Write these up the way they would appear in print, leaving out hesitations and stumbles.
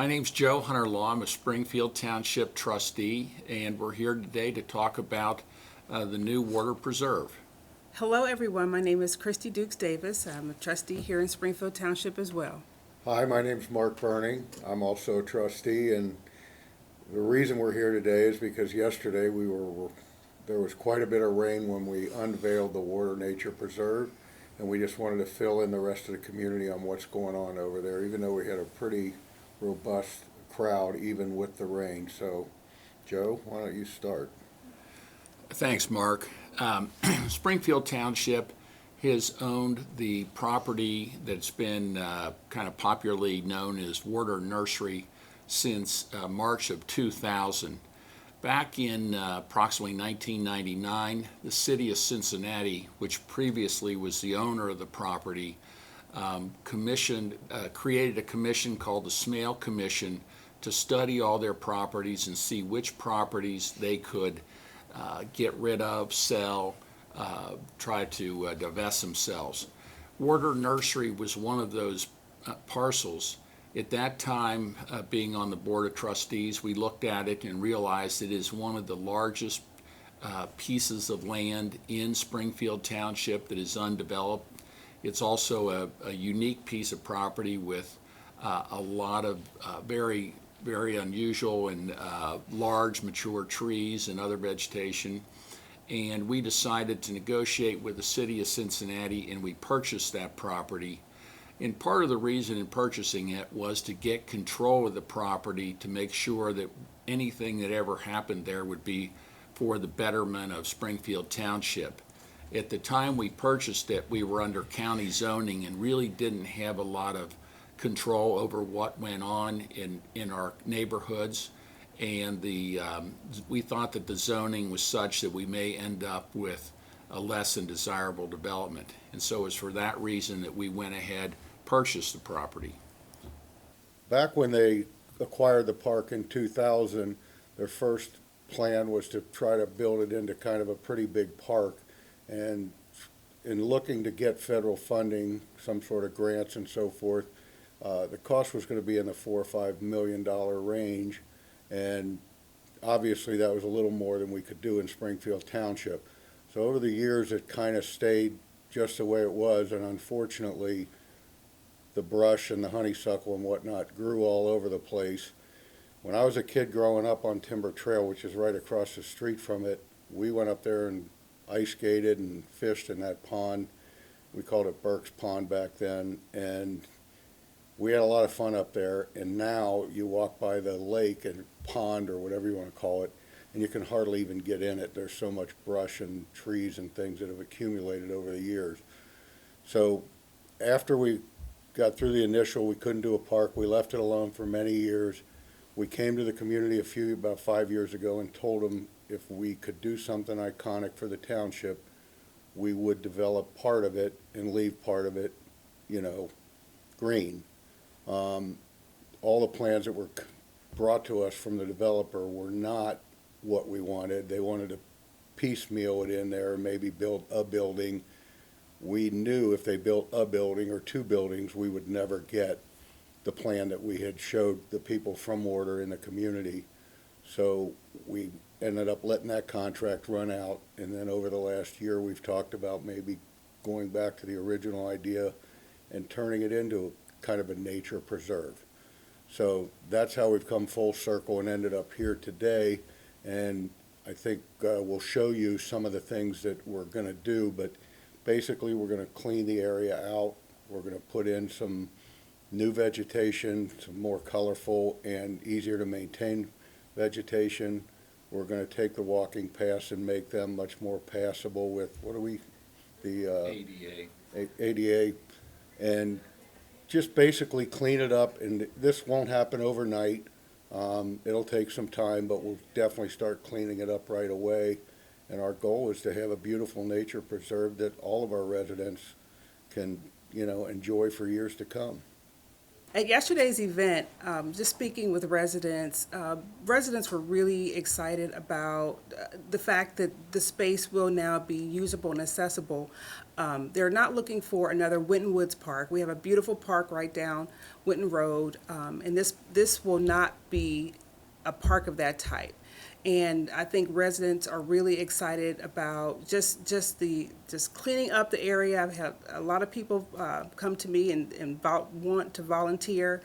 My name's Joe Hunter-Law. I'm a Springfield Township trustee, and we're here today to talk about the new water preserve. Hello, everyone. My name is Christy Dukes Davis. I'm a trustee here in Springfield Township as well. Hi, my name's Mark Burning. I'm also a trustee, and the reason we're here today is because yesterday there was quite a bit of rain when we unveiled the Water Nature Preserve, and we just wanted to fill in the rest of the community on what's going on over there, even though we had a pretty robust crowd even with the rain. So, Joe, why don't you start? Thanks, Mark. Springfield Township has owned the property that's been kind of popularly known as Water Nursery since March of 2000. Back in approximately 1999, the city of Cincinnati, which previously was the owner of the property, created a commission called the Smale Commission to study all their properties and see which properties they could get rid of, sell, try to divest themselves. Water Nursery was one of those parcels. At that time, being on the Board of Trustees, we looked at it and realized it is one of the largest pieces of land in Springfield Township that is undeveloped. It's also a unique piece of property with a lot of very, very unusual and large mature trees and other vegetation. And we decided to negotiate with the city of Cincinnati, and we purchased that property. And part of the reason in purchasing it was to get control of the property to make sure that anything that ever happened there would be for the betterment of Springfield Township. At the time we purchased it, we were under county zoning and really didn't have a lot of control over what went on in our neighborhoods. And we thought that the zoning was such that we may end up with a less than desirable development. And so it's for that reason that we went ahead, purchased the property. Back when they acquired the park in 2000, their first plan was to try to build it into kind of a pretty big park. And in looking to get federal funding, some sort of grants and so forth, the cost was going to be in the $4 or $5 million range. And obviously that was a little more than we could do in Springfield Township. So over the years it kind of stayed just the way it was, and unfortunately the brush and the honeysuckle and whatnot grew all over the place. When I was a kid growing up on Timber Trail, which is right across the street from it, we went up there and ice skated and fished in that pond. We called it Burke's Pond back then, and we had a lot of fun up there. And now you walk by the lake and pond or whatever you want to call it, and you can hardly even get in it. There's so much brush and trees and things that have accumulated over the years. So after we got through the initial, we couldn't do a park, we left it alone for many years. We came to the community about 5 years ago and told them if we could do something iconic for the township, we would develop part of it and leave part of it, green. All the plans that were brought to us from the developer were not what we wanted. They wanted to piecemeal it in there and maybe build a building. We knew if they built a building or two buildings, we would never get the plan that we had showed the people from Water in the community. So we ended up letting that contract run out, and then over the last year we've talked about maybe going back to the original idea and turning it into kind of a nature preserve. So that's how we've come full circle and ended up here today. And I think we'll show you some of the things that we're going to do, but basically we're going to clean the area out. We're going to put in some new vegetation, some more colorful and easier to maintain vegetation. We're going to take the walking paths and make them much more passable with, ADA, and just basically clean it up. And this won't happen overnight. It'll take some time, but we'll definitely start cleaning it up right away. And our goal is to have a beautiful nature preserve that all of our residents can, enjoy for years to come. At yesterday's event, just speaking with residents, residents were really excited about the fact that the space will now be usable and accessible. They're not looking for another Winton Woods Park. We have a beautiful park right down Winton Road, and this will not be a park of that type. And I think residents are really excited about just cleaning up the area. I've had a lot of people come to me and want to volunteer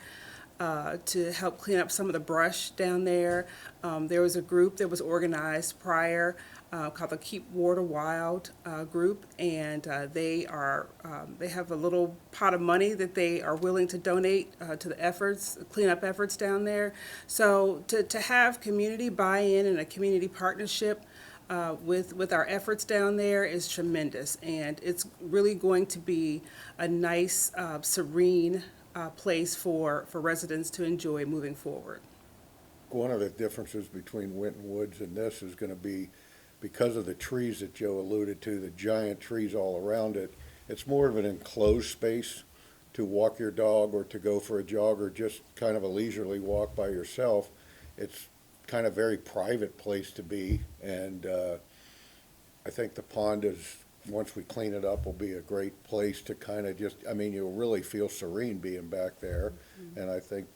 to help clean up some of the brush down there. There was a group that was organized prior called the Keep Water Wild group, and they have a little pot of money that they are willing to donate to the efforts, cleanup efforts down there. So to have community buy-in and a community partnership with our efforts down there is tremendous, and it's really going to be a nice, serene place for residents to enjoy moving forward. One of the differences between Winton Woods and this is going to be because of the trees that Joe alluded to, the giant trees all around it. It's more of an enclosed space to walk your dog or to go for a jog or just kind of a leisurely walk by yourself. It's kind of very private place to be, and I think the pond is, once we clean it up, will be a great place to kind of just, I mean, you'll really feel serene being back there. Mm-hmm. And I think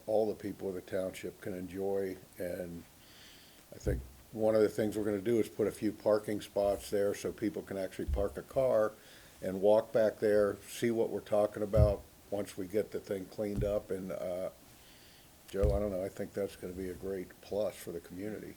all the people of the township can enjoy, and I think one of the things we're going to do is put a few parking spots there so people can actually park a car and walk back there, see what we're talking about once we get the thing cleaned up. And Joe, I don't know, I think that's going to be a great plus for the community.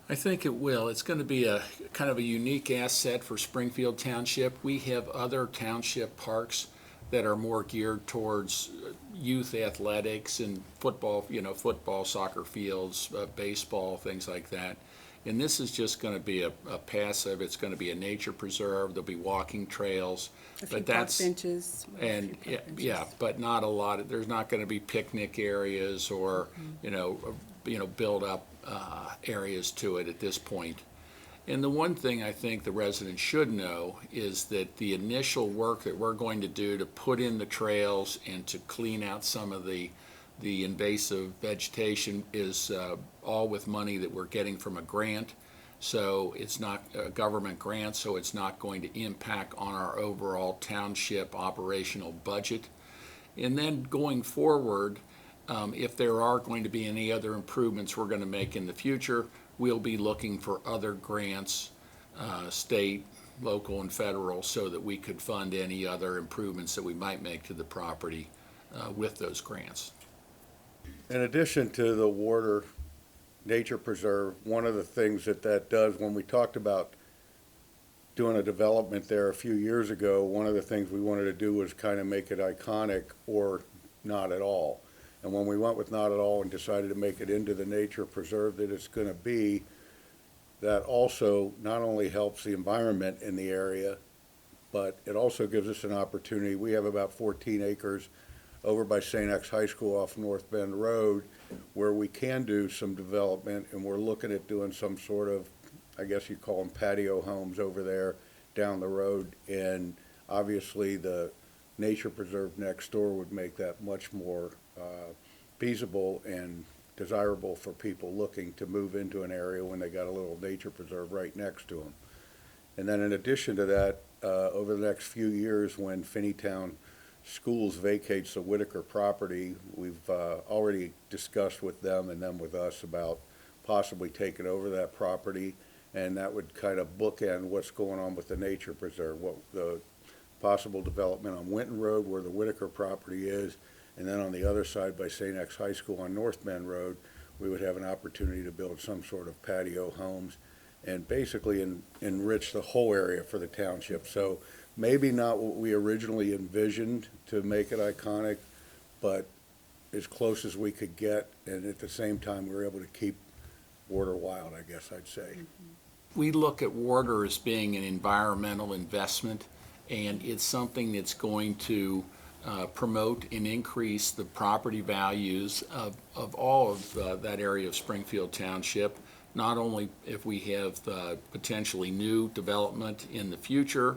I think it will. It's going to be a kind of a unique asset for Springfield Township. We have other township parks that are more geared towards youth athletics and football, football, soccer fields, baseball, things like that. And this is just going to be a passive. It's going to be a nature preserve. There'll be walking trails. A few park benches. And yeah, but not a lot. There's not going to be picnic areas or, build up areas to it at this point. And the one thing I think the residents should know is that the initial work that we're going to do to put in the trails and to clean out some of the invasive vegetation is all with money that we're getting from a grant. So it's not a government grant, so it's not going to impact on our overall township operational budget. And then going forward, if there are going to be any other improvements we're going to make in the future, we'll be looking for other grants, state, local, and federal, so that we could fund any other improvements that we might make to the property with those grants. In addition to the water nature preserve, one of the things that does, when we talked about doing a development there a few years ago, one of the things we wanted to do was kind of make it iconic or not at all. And when we went with not at all and decided to make it into the nature preserve that it's going to be, that also not only helps the environment in the area, but it also gives us an opportunity. We have about 14 acres over by St. X High School off North Bend Road where we can do some development, and we're looking at doing some sort of, I guess you call them patio homes over there down the road. And obviously the nature preserve next door would make that much more feasible and desirable for people looking to move into an area when they got a little nature preserve right next to them. And then in addition to that, over the next few years when Finneytown Schools vacates the Whitaker property, we've already discussed with them and them with us about possibly taking over that property, and that would kind of bookend what's going on with the nature preserve, what the possible development on Winton Road where the Whitaker property is, and then on the other side by St. X High School on North Bend Road, we would have an opportunity to build some sort of patio homes and basically enrich the whole area for the township. So maybe not what we originally envisioned to make it iconic, but as close as we could get, and at the same time we were able to keep water wild, I guess I'd say. Mm-hmm. We look at water as being an environmental investment, and it's something that's going to promote and increase the property values of all of that area of Springfield Township, not only if we have potentially new development in the future,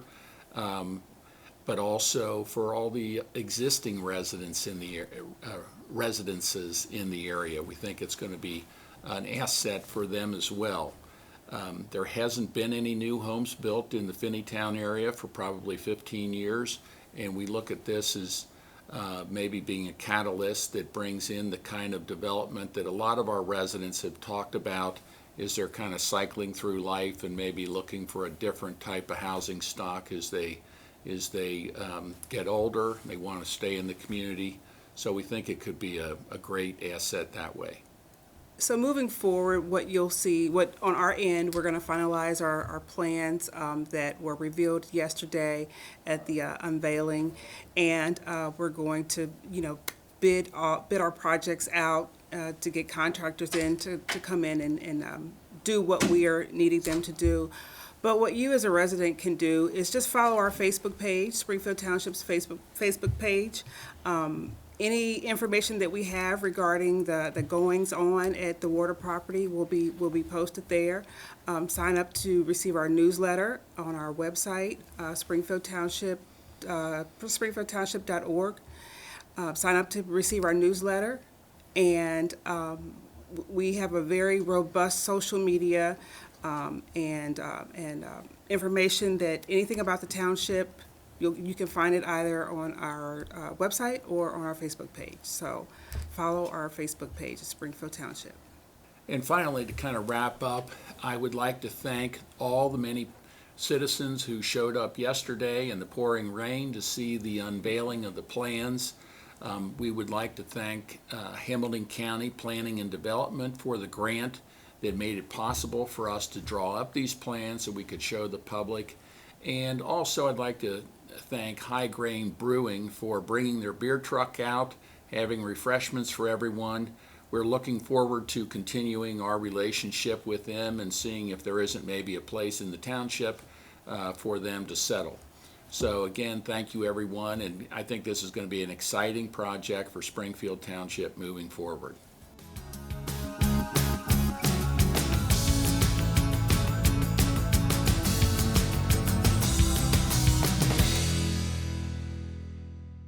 but also for all the existing residents in the residences in the area. We think it's going to be an asset for them as well. There hasn't been any new homes built in the Finneytown area for probably 15 years, and we look at this as maybe being a catalyst that brings in the kind of development that a lot of our residents have talked about as they're kind of cycling through life and maybe looking for a different type of housing stock as they get older. They want to stay in the community. So we think it could be a great asset that way. So moving forward, what you'll see, what on our end, we're going to finalize our plans that were revealed yesterday at the unveiling, and we're going to, bid our projects out to get contractors in to come in and do what we are needing them to do. But what you as a resident can do is just follow our Facebook page, Springfield Township's Facebook page. Any information that we have regarding the goings on at the water property will be posted there. Sign up to receive our newsletter on our website, Springfield Township, springfieldtownship.org. Sign up to receive our newsletter, and we have a very robust social media and information that anything about the township. You can find it either on our website or on our Facebook page. So follow our Facebook page at Springfield Township. And finally, to kind of wrap up, I would like to thank all the many citizens who showed up yesterday in the pouring rain to see the unveiling of the plans. We would like to thank Hamilton County Planning and Development for the grant that made it possible for us to draw up these plans so we could show the public. And also I'd like to thank High Grain Brewing for bringing their beer truck out, having refreshments for everyone. We're looking forward to continuing our relationship with them and seeing if there isn't maybe a place in the township for them to settle. So again, thank you everyone, and I think this is going to be an exciting project for Springfield Township moving forward.